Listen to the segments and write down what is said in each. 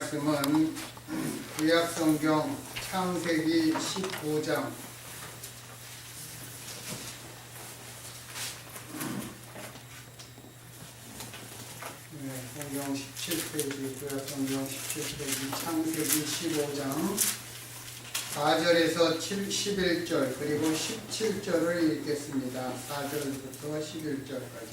말씀은 구약성경 창세기 15장 성경 17페이지, 구약성경 17페이지, 창세기 15장 4절에서 11절 그리고 17절을 읽겠습니다. 4절부터 11절까지.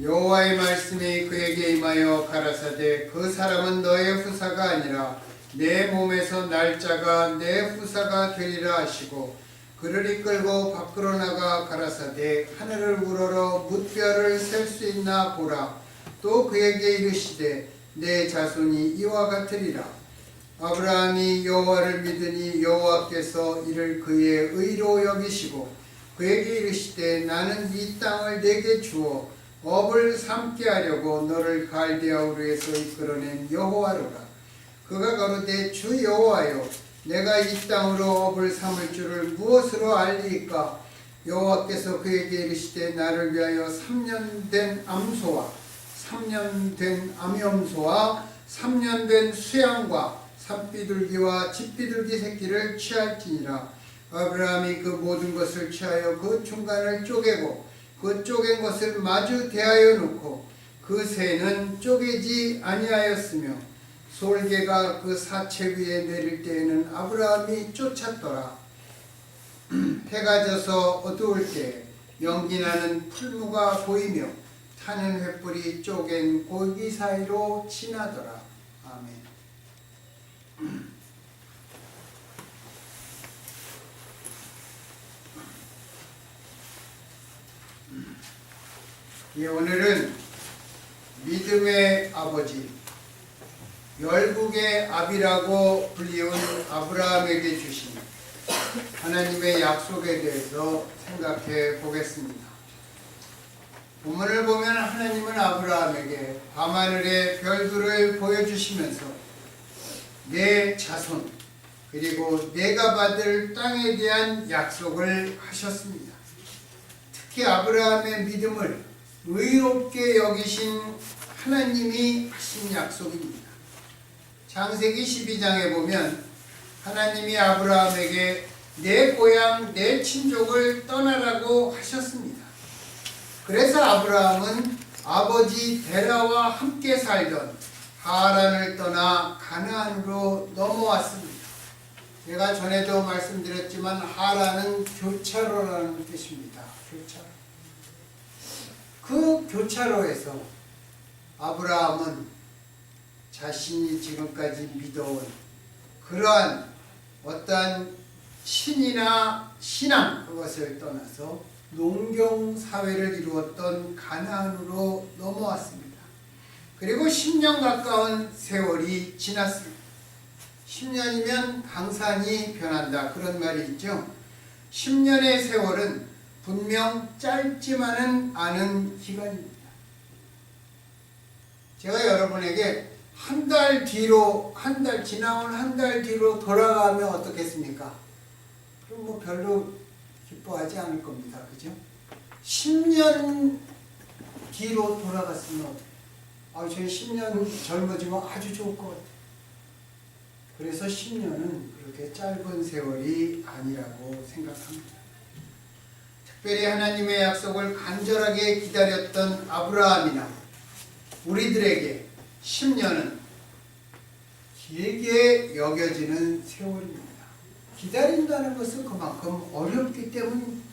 여호와의 말씀이 그에게 임하여 가라사대 그 사람은 너의 후사가 아니라 내 몸에서 날짜가 내 후사가 되리라 하시고 그를 이끌고 밖으로 나가 가라사대 하늘을 우러러 뭇별을 셀 수 있나 보라. 또 그에게 이르시되 내 자손이 이와 같으리라. 아브라함이 여호와를 믿으니 여호와께서 이를 그의 의로 여기시고 그에게 이르시되 나는 이 땅을 내게 주어 업을 삼게 하려고 너를 갈대아 우르에서 이끌어낸 여호와로라. 그가 가로되 주 여호와여 내가 이 땅으로 업을 삼을 줄을 무엇으로 알리이까? 여호와께서 그에게 이르시되 나를 위하여 3년 된 암소와 3년 된 암염소와 3년 된 수양과 산비둘기와 집비둘기 새끼를 취할지니라. 아브라함이 그 모든 것을 취하여 그 중간을 쪼개고 그 쪼갠 것을 마주 대하여 놓고 그 새는 쪼개지 아니하였으며 솔개가 그 사체 위에 내릴 때에는 아브라함이 쫓았더라. 해가 져서 어두울 때 연기나는 풀무가 보이며 타는 횃불이 쪼갠 골기 사이로 지나더라. 아멘. 오늘은 믿음의 아버지, 열국의 아비라고 불리운 아브라함에게 주신 하나님의 약속에 대해서 생각해 보겠습니다. 본문을 보면 하나님은 아브라함에게 밤하늘의 별들을 보여주시면서 내 자손 그리고 내가 받을 땅에 대한 약속을 하셨습니다. 특히 아브라함의 믿음을 의롭게 여기신 하나님이 하신 약속입니다. 창세기 12장에 보면 하나님이 아브라함에게 내 고향, 내 친족을 떠나라고 하셨습니다. 그래서 아브라함은 아버지 데라와 함께 살던 하란을 떠나 가나안으로 넘어왔습니다. 제가 전에도 말씀드렸지만 하란은 교차로라는 뜻입니다. 교차로. 그 교차로에서 아브라함은 자신이 지금까지 믿어온 그러한 어떠한 신이나 신앙 그것을 떠나서 농경사회를 이루었던 가나안으로 넘어왔습니다. 그리고 10년 가까운 세월이 지났습니다. 10년이면 강산이 변한다 그런 말이 있죠. 10년의 세월은 분명 짧지만은 않은 기간입니다. 제가 여러분에게 한 달 뒤로, 지나온 한 달 뒤로 돌아가면 어떻겠습니까? 그럼 뭐 별로 기뻐하지 않을 겁니다. 그죠? 10년 뒤로 돌아갔으면 어떡해요? 저희 10년 젊어지면 아주 좋을 것 같아요. 그래서 10년은 그렇게 짧은 세월이 아니라고 생각합니다. 특별히 하나님의 약속을 간절하게 기다렸던 아브라함이나 우리들에게 10년은 길게 여겨지는 세월입니다. 기다린다는 것은 그만큼 어렵기 때문입니다.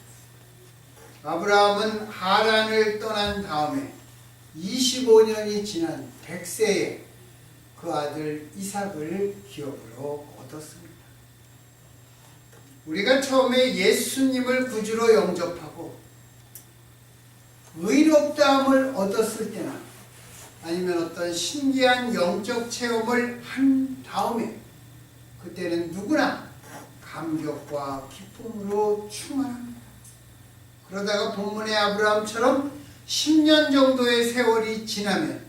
아브라함은 하란을 떠난 다음에 25년이 지난 100세에 그 아들 이삭을 기업으로 얻었습니다. 우리가 처음에 예수님을 구주로 영접하고 의롭다함을 얻었을 때나 아니면 어떤 신기한 영적 체험을 한 다음에 그때는 누구나 감격과 기쁨으로 충만합니다. 그러다가 본문의 아브라함처럼 10년 정도의 세월이 지나면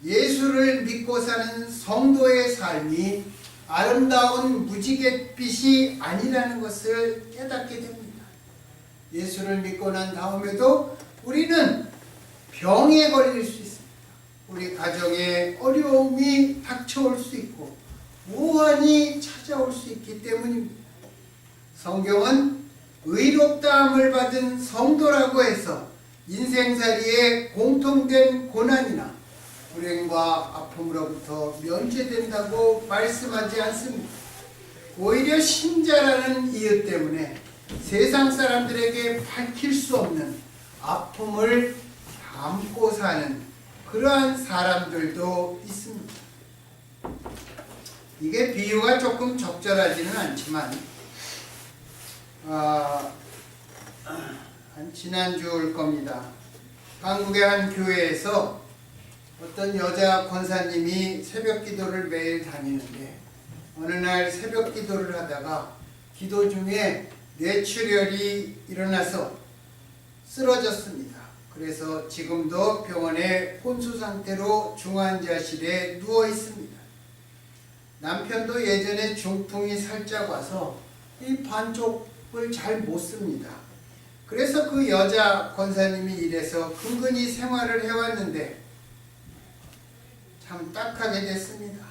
예수를 믿고 사는 성도의 삶이 아름다운 무지갯빛이 아니라는 것을 깨닫게 됩니다. 예수를 믿고 난 다음에도 우리는 병에 걸릴 수 있습니다. 우리 가정에 어려움이 닥쳐올 수 있고 무한히 찾아올 수 있기 때문입니다. 성경은 의롭다함을 받은 성도라고 해서 인생살이에 공통된 고난이나 불행과 아픔으로부터 면제된다고 말씀하지 않습니다. 오히려 신자라는 이유 때문에 세상 사람들에게 밝힐 수 없는 아픔을 담고 사는 그러한 사람들도 있습니다. 이게 비유가 조금 적절하지는 않지만 한 지난주일 겁니다. 한국의 한 교회에서 어떤 여자 권사님이 새벽 기도를 매일 다니는데 어느 날 새벽 기도를 하다가 기도 중에 뇌출혈이 일어나서 쓰러졌습니다. 그래서 지금도 병원에 혼수 상태로 중환자실에 누워 있습니다. 남편도 예전에 중풍이 살짝 와서 이 반쪽을 잘 못 씁니다. 그래서 그 여자 권사님이 이래서 근근히 생활을 해왔는데 참 딱하게 됐습니다.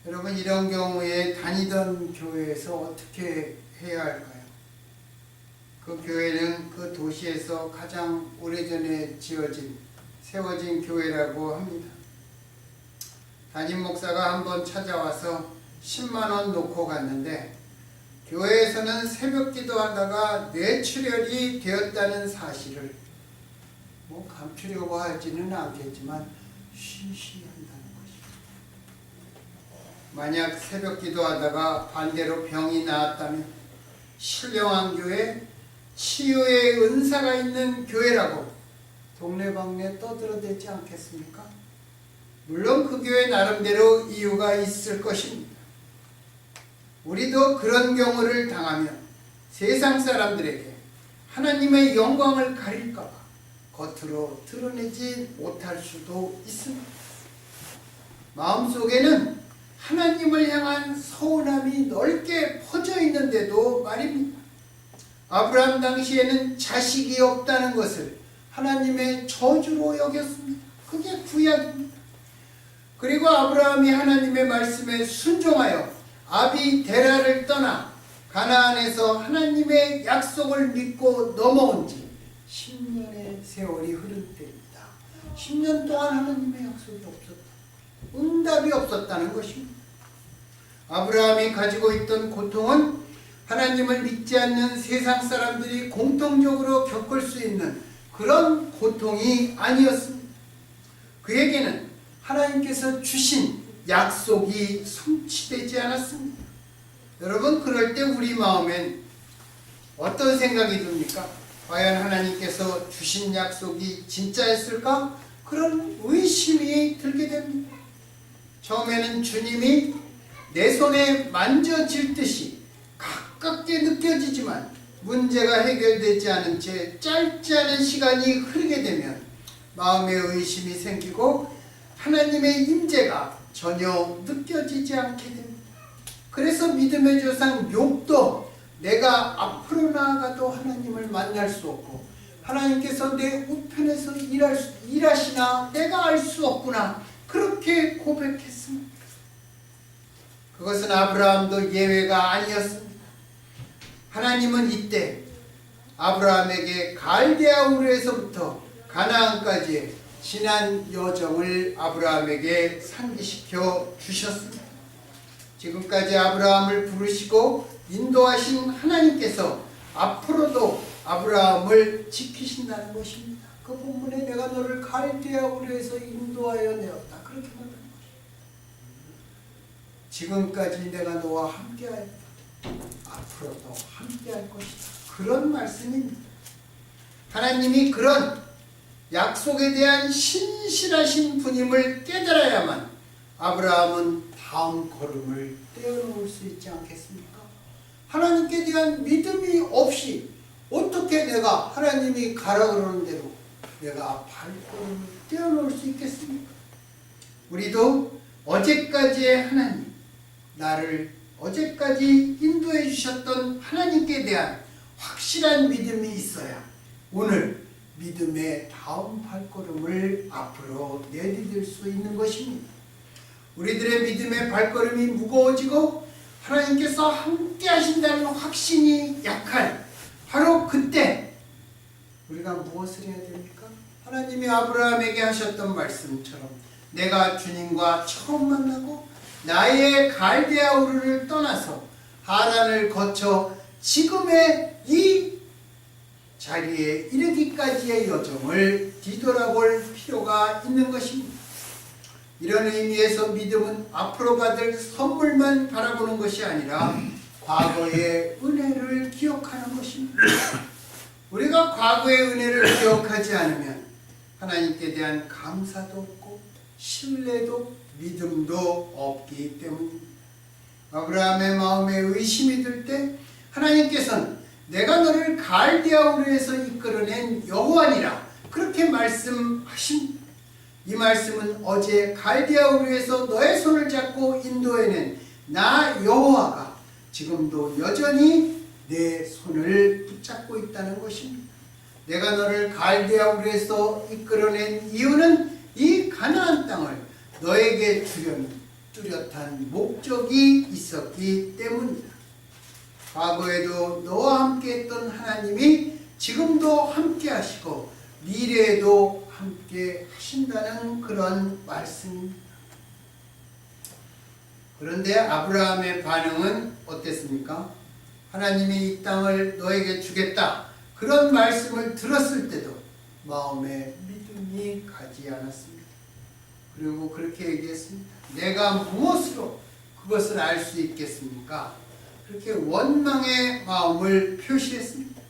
여러분, 이런 경우에 다니던 교회에서 어떻게 해야 할까요? 그 교회는 그 도시에서 가장 오래전에 세워진 교회라고 합니다. 담임 목사가 한번 찾아와서 10만 원 놓고 갔는데 교회에서는 새벽 기도하다가 뇌출혈이 되었다는 사실을 감추려고 하지는 않겠지만 쉬쉬한다는 것입니다. 만약 새벽 기도하다가 반대로 병이 나았다면 신령한 교회, 치유의 은사가 있는 교회라고 동네방네 떠들어대지 않겠습니까? 물론 그 교회 나름대로 이유가 있을 것입니다. 우리도 그런 경우를 당하면 세상 사람들에게 하나님의 영광을 가릴까 봐 겉으로 드러내지 못할 수도 있습니다. 마음속에는 하나님을 향한 서운함이 넓게 퍼져 있는데도 말입니다. 아브라함 당시에는 자식이 없다는 것을 하나님의 저주로 여겼습니다. 그게 구약입니다. 그리고 아브라함이 하나님의 말씀에 순종하여 아비데라를 떠나 가나안에서 하나님의 약속을 믿고 넘어온 지 10년의 세월이 흐른 때입니다. 10년 동안 하나님의 약속이 없었다. 응답이 없었다는 것입니다. 아브라함이 가지고 있던 고통은 하나님을 믿지 않는 세상 사람들이 공통적으로 겪을 수 있는 그런 고통이 아니었습니다. 그에게는 하나님께서 주신 약속이 성취되지 않았습니다. 여러분, 그럴 때 우리 마음엔 어떤 생각이 듭니까? 과연 하나님께서 주신 약속이 진짜였을까? 그런 의심이 들게 됩니다. 처음에는 주님이 내 손에 만져질 듯이 가깝게 느껴지지만 문제가 해결되지 않은 채 짧지 않은 시간이 흐르게 되면 마음의 의심이 생기고 하나님의 임재가 전혀 느껴지지 않게 됩니다. 그래서 믿음의 조상 욥도 내가 앞으로 나아가도 하나님을 만날 수 없고 하나님께서 내 우편에서 일하시나 내가 알 수 없구나, 그렇게 고백했습니다. 그것은 아브라함도 예외가 아니었습니다. 하나님은 이때 아브라함에게 갈대아 우르에서부터 가나안까지의 지난 여정을 아브라함에게 상기시켜 주셨습니다. 지금까지 아브라함을 부르시고 인도하신 하나님께서 앞으로도 아브라함을 지키신다는 것입니다. 그 본문에 내가 너를 갈대아 우르에서 인도하여 내었다, 그렇게 말하는 것입니다. 지금까지 내가 너와 함께하였다, 앞으로도 함께할 것이다, 그런 말씀입니다. 하나님이 그런 약속에 대한 신실하신 분임을 깨달아야만 아브라함은 다음 걸음을 떼어놓을 수 있지 않겠습니까? 하나님께 대한 믿음이 없이 어떻게 내가 하나님이 가라 그러는 대로 내가 발걸음을 떼어놓을 수 있겠습니까? 우리도 어제까지의 하나님, 나를 어제까지 인도해 주셨던 하나님께 대한 확실한 믿음이 있어야 오늘 믿음의 다음 발걸음을 앞으로 내디딜 수 있는 것입니다. 우리들의 믿음의 발걸음이 무거워지고 하나님께서 함께 하신다는 확신이 약한 바로 그때 우리가 무엇을 해야 됩니까? 하나님이 아브라함에게 하셨던 말씀처럼 내가 주님과 처음 만나고 나의 갈대아 우르를 떠나서 하란을 거쳐 지금의 이 자리에 이르기까지의 여정을 뒤돌아볼 필요가 있는 것입니다. 이런 의미에서 믿음은 앞으로 받을 선물만 바라보는 것이 아니라 과거의 은혜를 기억하는 것입니다. 우리가 과거의 은혜를 기억하지 않으면 하나님께 대한 감사도 없고 신뢰도 믿음도 없기 때문입니다. 아브라함의 마음에 의심이 들 때 하나님께서는 내가 너를 갈대아 우르에서 이끌어낸 여호와니라 그렇게 말씀하십니다. 이 말씀은 어제 갈대아 우르에서 너의 손을 잡고 인도해낸 나 여호와가 지금도 여전히 내 손을 붙잡고 있다는 것입니다. 내가 너를 갈대아 우르에서 이끌어낸 이유는 이 가나안 땅을 너에게 주려는 뚜렷한 목적이 있었기 때문이다. 과거에도 너와 함께 했던 하나님이 지금도 함께 하시고 미래에도 함께 하신다는 그런 말씀입니다. 그런데 아브라함의 반응은 어땠습니까? 하나님이 이 땅을 너에게 주겠다 그런 말씀을 들었을 때도 마음에 믿음이 가지 않았습니다. 그리고 그렇게 얘기했습니다. 내가 무엇으로 그것을 알 수 있겠습니까? 그렇게 원망의 마음을 표시했습니다.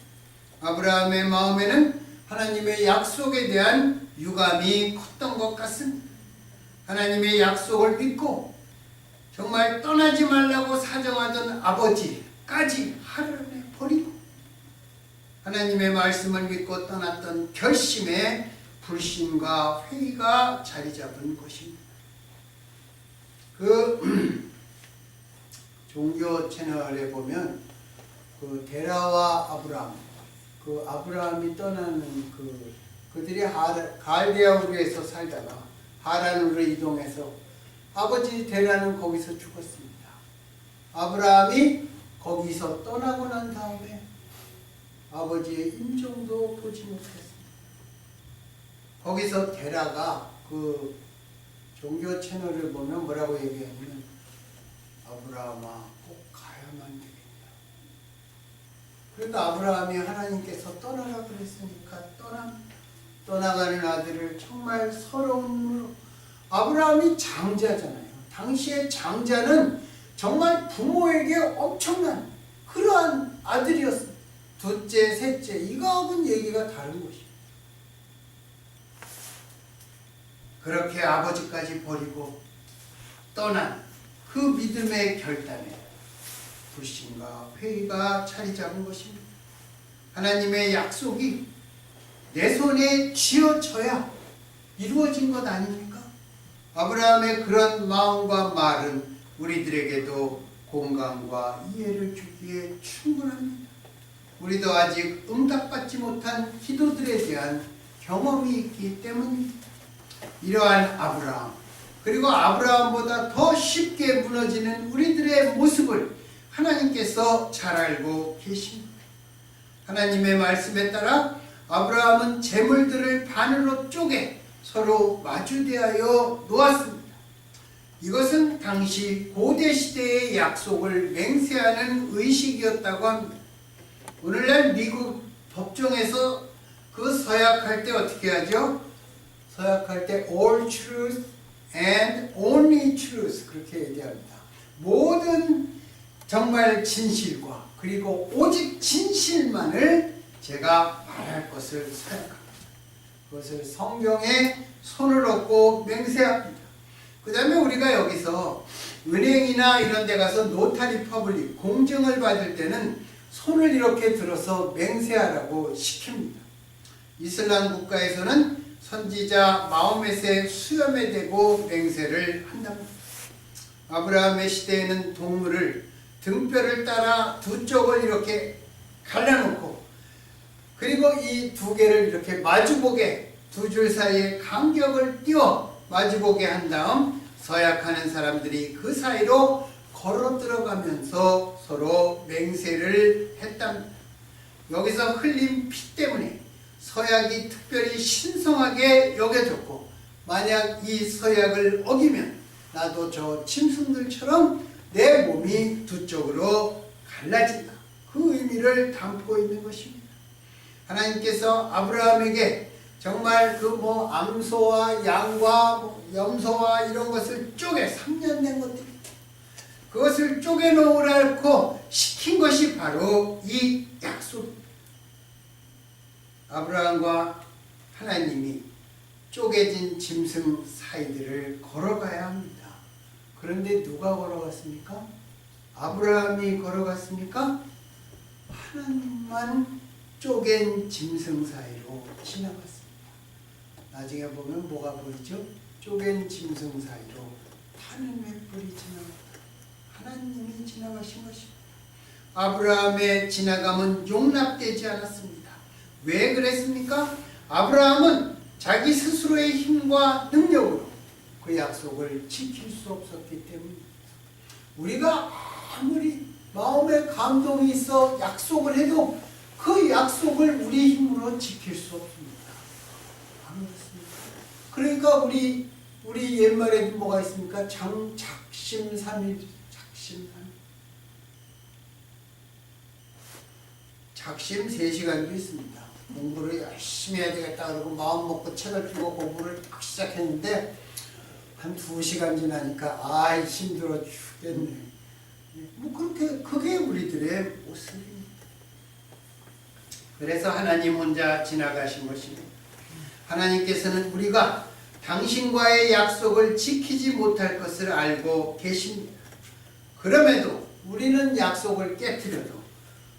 아브라함의 마음에는 하나님의 약속에 대한 유감이 컸던 것 같습니다. 하나님의 약속을 믿고 정말 떠나지 말라고 사정하던 아버지까지 하루에 버리고 하나님의 말씀을 믿고 떠났던 결심에 불신과 회의가 자리 잡은 것입니다. 종교 채널에 보면 그 데라와 아브라함, 그 아브라함이 떠나는 그들이 갈대아 우르에서 살다가 하란으로 이동해서 아버지 데라는 거기서 죽었습니다. 아브라함이 거기서 떠나고 난 다음에 아버지의 임종도 보지 못했습니다. 거기서 데라가 그 종교 채널을 보면 뭐라고 얘기하냐면 아브라함아 꼭 가야만 되겠냐. 그래도 아브라함이 하나님께서 떠나라 그랬으니까 떠나가는 아들을 정말 서러움으로 아브라함이 장자잖아요. 당시의 장자는 정말 부모에게 엄청난 그러한 아들이었습니다. 둘째, 셋째 이거하고는 얘기가 다른 것입니다. 그렇게 아버지까지 버리고 떠난 그 믿음의 결단에 불신과 회의가 자리 잡은 것입니다. 하나님의 약속이 내 손에 쥐어져야 이루어진 것 아닙니까? 아브라함의 그런 마음과 말은 우리들에게도 공감과 이해를 주기에 충분합니다. 우리도 아직 응답받지 못한 기도들에 대한 경험이 있기 때문입니다. 이러한 아브라함 그리고 아브라함보다 더 쉽게 무너지는 우리들의 모습을 하나님께서 잘 알고 계십니다. 하나님의 말씀에 따라 아브라함은 재물들을 반으로 쪼개 서로 마주대하여 놓았습니다. 이것은 당시 고대 시대의 약속을 맹세하는 의식이었다고 합니다. 오늘날 미국 법정에서 그 서약할 때 어떻게 하죠? 서약할 때 all truth and only truth 그렇게 얘기합니다. 모든 정말 진실과 그리고 오직 진실만을 제가 말할 것을 서약합니다. 그것을 성경에 손을 얹고 맹세합니다. 그 다음에 우리가 여기서 은행이나 이런 데 가서 노타리 퍼블릭 공증을 받을 때는 손을 이렇게 들어서 맹세하라고 시킵니다. 이슬람 국가에서는 선지자 마호멧의 수염에 대고 맹세를 한답니다. 아브라함의 시대에는 동물을 등뼈를 따라 두 쪽을 이렇게 갈라놓고 그리고 이 두 개를 이렇게 마주보게, 두 줄 사이에 간격을 띄워 마주보게 한 다음 서약하는 사람들이 그 사이로 걸어 들어가면서 서로 맹세를 했답니다. 여기서 흘린 피 때문에 서약이 특별히 신성하게 여겨졌고, 만약 이 서약을 어기면 나도 저 짐승들처럼 내 몸이 두 쪽으로 갈라진다. 그 의미를 담고 있는 것입니다. 하나님께서 아브라함에게 정말 그 암소와 양과 염소와 이런 것을 쪼개 3년 된 것들, 그것을 쪼개 놓으라고 시킨 것이 바로 이 약속입니다. 아브라함과 하나님이 쪼개진 짐승 사이들을 걸어가야 합니다. 그런데 누가 걸어갔습니까? 아브라함이 걸어갔습니까? 하나님만 쪼갠 짐승 사이로 지나갔습니다. 나중에 보면 뭐가 보이죠? 쪼갠 짐승 사이로 타는 횃불이 지나갔다. 하나님이 지나가신 것입니다. 아브라함의 지나감은 용납되지 않았습니다. 왜 그랬습니까? 아브라함은 자기 스스로의 힘과 능력으로 그 약속을 지킬 수 없었기 때문입니다. 우리가 아무리 마음에 감동이 있어 약속을 해도 그 약속을 우리 힘으로 지킬 수 없습니다. 안 그렇습니까? 그러니까 우리 옛말에 뭐가 있습니까? 작심삼일, 작심 3시간도 있습니다. 공부를 열심히 해야 되겠다 그러고 마음 먹고 책을 펴고 공부를 딱 시작했는데 한 2시간 지나니까 힘들어 죽겠네. 그게 우리들의 모습입니다. 그래서 하나님 혼자 지나가신 것입니다. 하나님께서는 우리가 당신과의 약속을 지키지 못할 것을 알고 계십니다. 그럼에도 우리는 약속을 깨뜨려도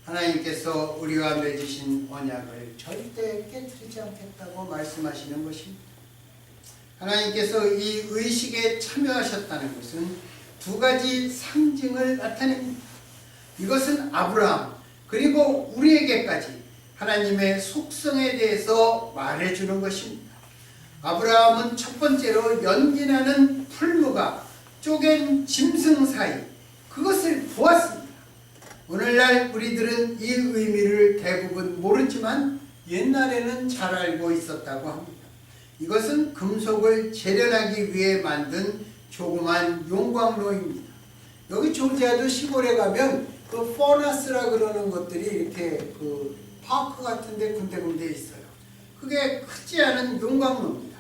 하나님께서 우리와 맺으신 언약을 절대 깨뜨리지 않겠다고 말씀하시는 것입니다. 하나님께서 이 의식에 참여하셨다는 것은 두 가지 상징을 나타냅니다. 이것은 아브라함 그리고 우리에게까지 하나님의 속성에 대해서 말해주는 것입니다. 아브라함은 첫 번째로 연기나는 풀무가 쪼갠 짐승 사이, 그것을 보았습니다. 오늘날 우리들은 이 의미를 대부분 모르지만 옛날에는 잘 알고 있었다고 합니다. 이것은 금속을 재련하기 위해 만든 조그만 용광로입니다. 여기 조지아주 시골에 가면 그 퍼너스라 그러는 것들이 이렇게 그 파크 같은 데 군데군데 있어요. 그게 크지 않은 용광로입니다.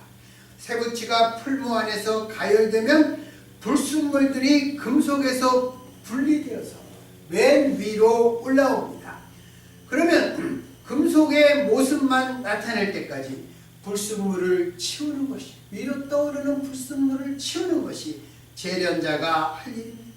쇠붙이가 풀무 안에서 가열되면 불순물들이 금속에서 분리되어서 맨 위로 올라옵니다. 그러면 금속의 모습만 나타낼 때까지 불순물을 치우는 것이, 위로 떠오르는 불순물을 치우는 것이 재련자가 할 일입니다.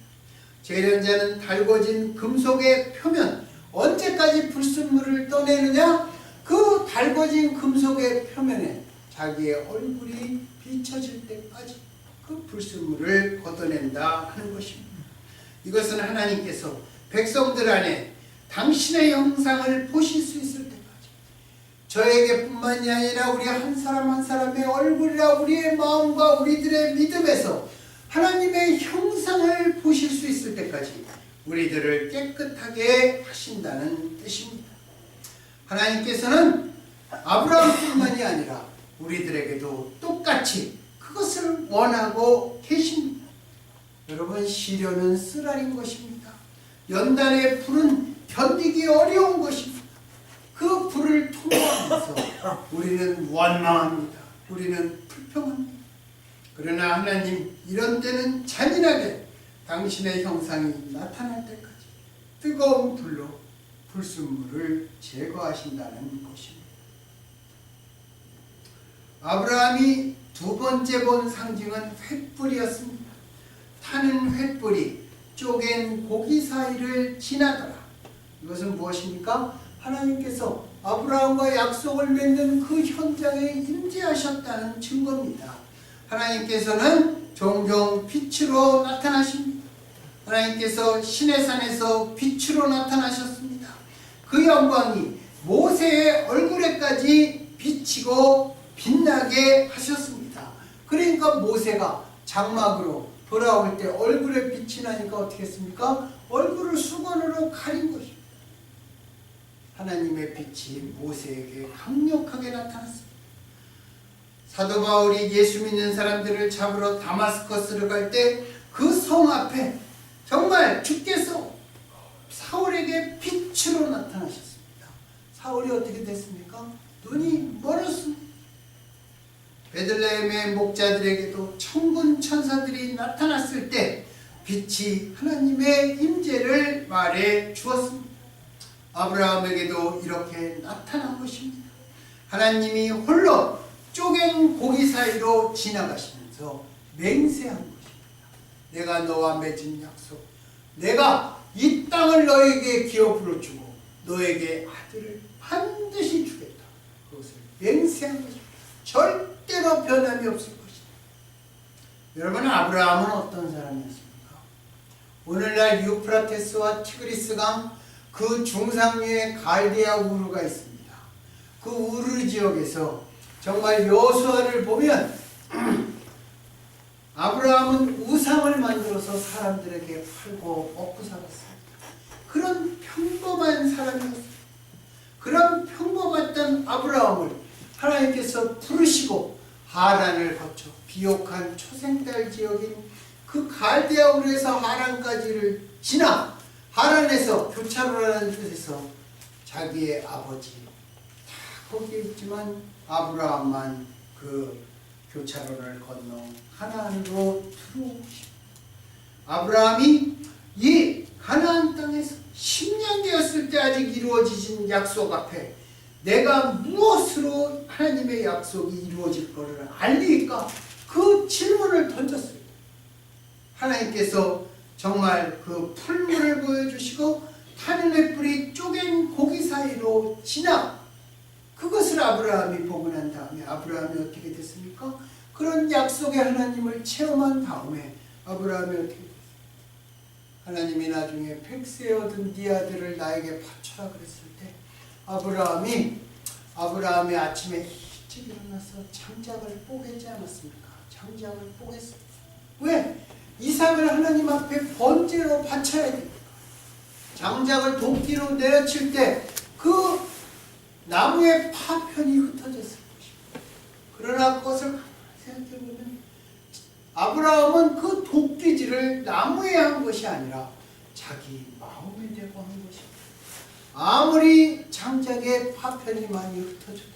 재련자는 달궈진 금속의 표면, 언제까지 불순물을 떠내느냐? 그 달궈진 금속의 표면에 자기의 얼굴이 비춰질 때까지 그 불순물을 걷어낸다 하는 것입니다. 이것은 하나님께서 백성들 안에 당신의 형상을 보실 수 있을 때까지, 저에게뿐만이 아니라 우리 한 사람 한 사람의 얼굴이라 우리의 마음과 우리들의 믿음에서 하나님의 형상을 보실 수 있을 때까지 우리들을 깨끗하게 하신다는 뜻입니다. 하나님께서는 아브라함뿐만이 아니라 우리들에게도 똑같이 그것을 원하고 계십니다. 여러분, 시련은 쓰라린 것입니다. 연단의 불은 견디기 어려운 것입니다. 그 불을 통과하면서 우리는 원망합니다. 우리는 불평합니다. 그러나 하나님, 이런 때는 잔인하게 당신의 형상이 나타날 때까지 뜨거운 불로 불순물을 제거하신다는 것입니다. 아브라함이 두 번째 본 상징은 횃불이었습니다. 타는 횃불이 쪼갠 고기 사이를 지나더라. 이것은 무엇입니까? 하나님께서 아브라함과 약속을 맺는 그 현장에 임재하셨다는 증거입니다. 하나님께서는 종종 빛으로 나타나십니다. 하나님께서 시내산에서 빛으로 나타나셨습니다. 그 영광이 모세의 얼굴에까지 비치고 빛나게 하셨습니다. 그러니까 모세가 장막으로 돌아올 때 얼굴에 빛이 나니까 어떻게 했습니까? 얼굴을 수건으로 가린 것입니다. 하나님의 빛이 모세에게 강력하게 나타났습니다. 사도 바울이 예수 믿는 사람들을 잡으러 다마스커스를 갈 때 그 성 앞에 정말 주께서 사울에게 빛으로 나타나셨습니다. 사울이 어떻게 됐습니까? 눈이 멀었습니다. 베들레헴의 목자들에게도 천군 천사들이 나타났을 때 빛이 하나님의 임재를 말해 주었습니다. 아브라함에게도 이렇게 나타난 것입니다. 하나님이 홀로 쪼갠 고기 사이로 지나가시면서 맹세한 것입니다. 내가 너와 맺은 약속, 내가 이 땅을 너에게 기업으로 주고 너에게 아들을 반드시 주겠다. 그것을 맹세한 것입니다. 절대로 변함이 없을 것이다. 여러분, 아브라함은 어떤 사람이었습니까? 오늘날 유프라테스와 티그리스강 그 중상류에 갈대아 우르가 있습니다. 그 우르 지역에서 정말 여호수아를 보면 아브라함은 우상을 만들어서 사람들에게 팔고 먹고 살았습니다. 그런 평범한 사람이었습니다. 그런 평범했던 아브라함을 하나님께서 부르시고 하란을 거쳐 비옥한 초생달 지역인 그 갈대아 우르에서 하란까지를 지나 하란에서 교차로라는 곳에서 자기의 아버지 다 거기에 있지만 아브라함만 그 교차로를 건너 하나안으로 들어오십니다. 아브라함이 이 가나안 땅에서 10년 되었을 때 아직 이루어지신 약속 앞에 내가 무엇으로 하나님의 약속이 이루어질 것을 알리까? 그 질문을 던졌습니다. 하나님께서 정말 그 풀물을 보여주시고 하늘의 뿔이 쪼갠 고기 사이로 지나 그것을 아브라함이 보고 난 다음에 아브라함이 어떻게 됐습니까? 그런 약속의 하나님을 체험한 다음에 아브라함이 어떻게 됐습니까? 하나님이 나중에 백세 얻은 네 아들을 나에게 바쳐라 그랬을 때 아브라함이 아침에 일찍 일어나서 장작을 뽀개지 않았습니까? 장작을 뽀겠습니다. 왜? 이삭을 하나님 앞에 번제로 바쳐야 됩니다. 장작을 도끼로 내려칠 때 그 나무의 파편이 흩어졌을 것입니다. 그러나 그것을 생각해보면 아브라함은 그 도끼질을 나무에 한 것이 아니라 자기 마음에 대고 한 것입니다. 아무리 장작의 파편이 많이 흩어져도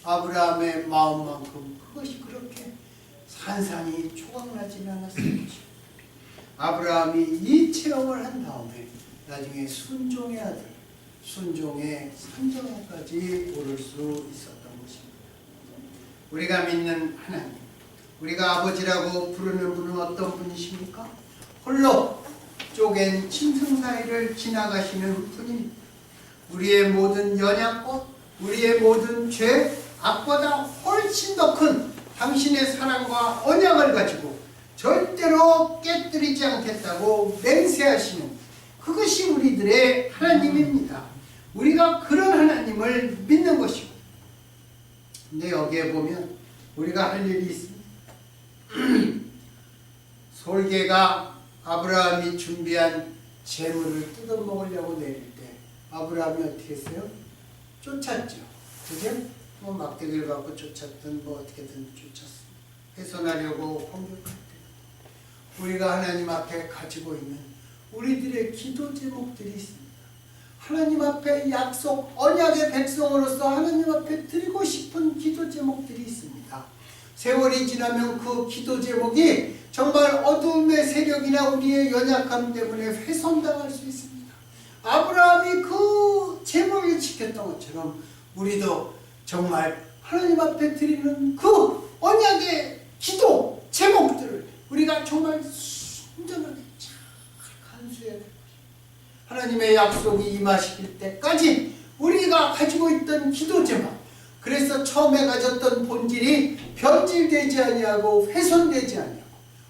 아브라함의 마음만큼 그것이 그렇게 산산이 조각나지는 않았을 것입니다. 아브라함이 이 체험을 한 다음에 나중에 순종의 아들, 순종의 산정에까지 오를 수 있었던 것입니다. 우리가 믿는 하나님, 우리가 아버지라고 부르는 분은 어떤 분이십니까? 홀로 쪼갠 짐승 사이를 지나가시는 분입니다. 우리의 모든 연약과 우리의 모든 죄, 악보다 훨씬 더 큰 당신의 사랑과 언약을 가지고 절대로 깨뜨리지 않겠다고 맹세하시는 그것이 우리들의 하나님입니다. 우리가 그런 하나님을 믿는 것이고, 근데 여기에 보면 우리가 할 일이 있습니다. 솔개가 아브라함이 준비한 재물을 뜯어먹으려고 내릴 때 아브라함이 어떻게 했어요? 쫓았죠. 그죠? 뭐 막대기를 갖고 쫓았든 뭐 어떻게든 쫓았습니다. 훼손하려고 공격할 때 우리가 하나님 앞에 가지고 있는 우리들의 기도 제목들이 있습니다. 하나님 앞에 약속, 언약의 백성으로서 하나님 앞에 드리고 싶은 기도 제목들이 있습니다. 세월이 지나면 그 기도 제목이 정말 어둠의 세력이나 우리의 연약함 때문에 훼손당할 수 있습니다. 아브라함이 그 제목을 지켰던 것처럼 우리도 정말 하나님 앞에 드리는 그 언약의 기도 제목들을 우리가 정말 순전하게 잘 간수해야 됩니다. 하나님의 약속이 임하실 때까지 우리가 가지고 있던 기도 제목, 그래서 처음에 가졌던 본질이 변질되지 아니하고 훼손되지 아니하고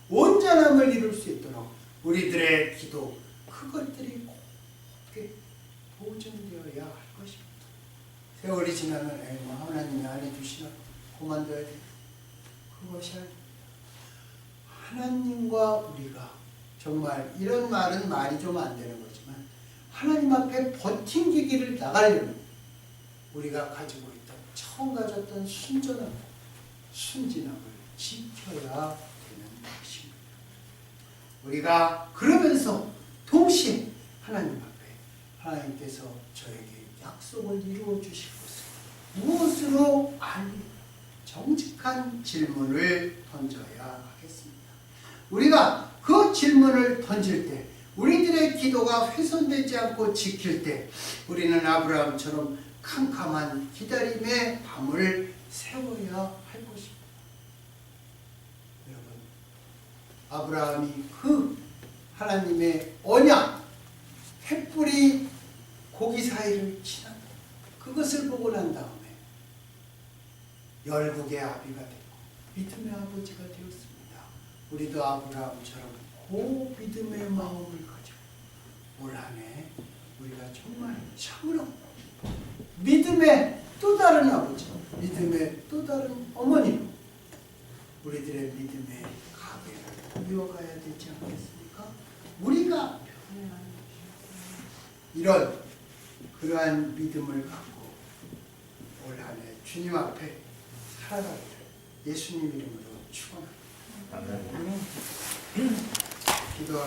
온전함을 이룰 수 있도록 우리들의 기도, 그것들이 곱게 보존되어야 할 것입니다. 세월이 지나면 에이, 뭐 하나님이 안 해주시나 그만둬야 돼. 그것이 아니라 하나님과 우리가 정말 이런 말은 말이 좀 안 되는 거지만 하나님 앞에 버팅기기를 나가려면 우리가 가지고 있던 처음 가졌던 순전함, 순진함을 지켜야 되는 것입니다. 우리가 그러면서 동시에 하나님 앞에 하나님께서 저에게 약속을 이루어 주실 것을 무엇으로 알리 정직한 질문을 던져야 하겠습니다. 우리가 그 질문을 던질 때 우리들의 기도가 훼손되지 않고 지킬 때 우리는 아브라함처럼 캄캄한 기다림의 밤을 세워야 할 것입니다. 여러분, 아브라함이 그 하나님의 언약, 횃불이 고기 사이를 지난다. 그것을 보고 난 다음에 열국의 아비가 되고 믿음의 아버지가 되었습니다. 우리도 아브라함처럼 그 믿음의 마음을 가지고 올 한 해 우리가 정말 참으로 믿음의 또 다른 아버지, 믿음의 또 다른 어머니, 우리들의 믿음의 가게를 이어가야 되지 않겠습니까? 우리가 이런 그러한 믿음을 갖고 올 한 해 주님 앞에 살아가기를 예수님 이름으로 축원합니다. 기도.